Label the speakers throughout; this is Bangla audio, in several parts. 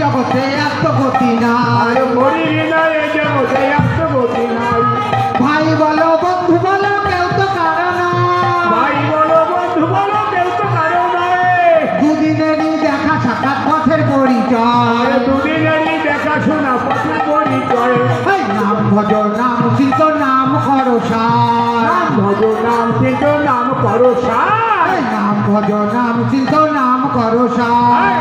Speaker 1: জগতে আত্মগতি নাই,
Speaker 2: হরি বিনা এই জগতে আত্মগতি নাই।
Speaker 1: ভাই বলো বন্ধু বলো কেউ তো কারো নয়,
Speaker 2: ভাই বলো বন্ধু বলো কেউ তো কারো নয়।
Speaker 1: দুদিনেরই দেখা সাক্ষাৎ পথের পরিচয়,
Speaker 2: দুদিনেরই দেখাশোনা পথের পরিচয়।
Speaker 1: এই নাম ভজ নাম চিন্ত নাম করো সার,
Speaker 2: নাম ভজ নাম চিন্ত নাম করো সার।
Speaker 1: এই নাম ভজ নাম চিন্ত নাম করো সার,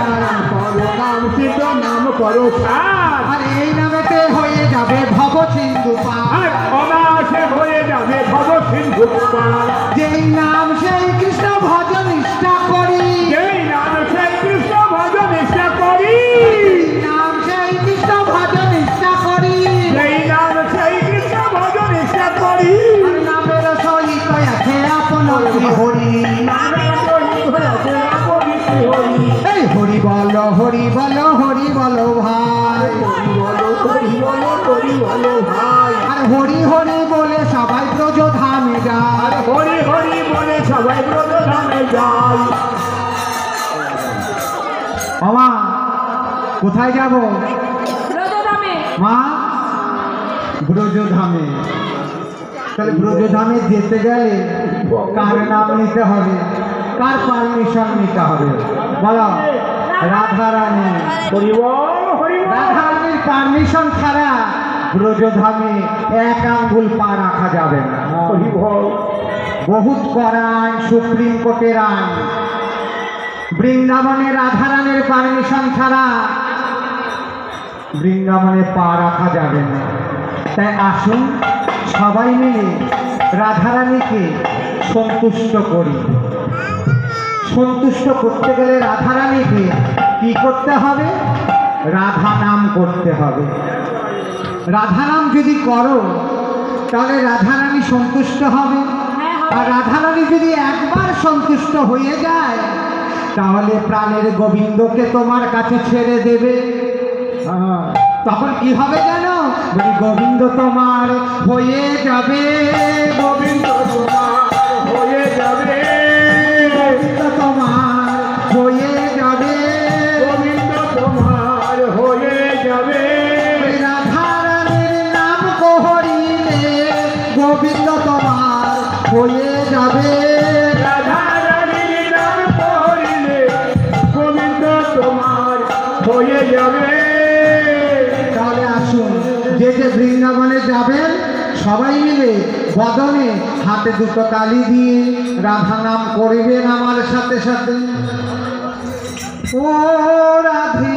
Speaker 2: নাম চিন্ত নাম করো সার।
Speaker 1: আর এই নামেতে হয়ে যাবে ভব সিন্ধু পার,
Speaker 2: অনায়াসে হয়ে যাবে ভব সিন্ধু পার।
Speaker 1: যেই নাম সেই কৃষ্ণ ভজ নিষ্ঠা করি,
Speaker 2: যেই নাম সেই কৃষ্ণ ভজ নিষ্ঠা করি,
Speaker 1: নাম সেই কৃষ্ণ ভজ নিষ্ঠা করি,
Speaker 2: যেই নাম সেই কৃষ্ণ ভজ নিষ্ঠা করি।
Speaker 1: আর নামের সহিত আছে আপন হরি,
Speaker 2: নামের সহিত আছে আপন হরি।
Speaker 1: এই হরি বলো হরি বলো হরি বলো ভাই,
Speaker 2: হরি বলো হরি বলো হরি বলো ভাই।
Speaker 1: আর হরি হরি বলে সবাই ব্রজ ধামে যায়,
Speaker 2: হরি হরি বলে সবাই ব্রজধামে যায়।
Speaker 1: মামা কোথায় যাব? মা ব্রজধামে। তাহলে ব্রজধামে যেতে গেলে কার নাম নিতে হবে, কার পারমিশন নিতে হবে বলো? রাধারানী।
Speaker 2: হরি বল হরি বল।
Speaker 1: রাধারানীর পারমিশন ছাড়া ব্রজধামে এক আঙ্গুল পা রাখা যাবে না।
Speaker 2: হরি বল।
Speaker 1: বহুত কড়া আইন, সুপ্রিম কোর্টের আইন। বৃন্দাবনে রাধারানীর পারমিশন ছাড়া বৃন্দাবনে পা রাখা যাবে না। তাই আসুন সবাই মিলে রাধারানীকে সন্তুষ্ট করি। সন্তুষ্ট করতে গেলে রাধারানীকে কি করতে হবে? রাধা নাম করতে হবে। রাধা নাম যদি করো তাহলে রাধারানী সন্তুষ্ট হবে, আর রাধারানী যদি একবার সন্তুষ্ট হয়ে যায় তাহলে প্রাণের গোবিন্দকে তোমার কাছে ছেড়ে দেবে। তখন কি হবে জানো? বলি গোবিন্দ তোমার হয়ে যাবে,
Speaker 2: গোবিন্দ তোমার হয়ে যাবে,
Speaker 1: গোবিন্দ তোমার হয়ে যাবে,
Speaker 2: গোবিন্দ তোমার হয়ে যাবে।
Speaker 1: রাধারানীর নাম কহরিলে গোবিন্দ তোমার হয়ে যাবে।
Speaker 2: রাধারানীর নাম করিলে গোবিন্দ তোমার হয়ে যাবে।
Speaker 1: তাহলে আসুন যে যে বৃন্দাবনে যাবেন সবাই মিলে বদনে হাতে দুটো তালি দিয়ে রাধা নাম করবেন আমার সাথে সাথে। ও রাধে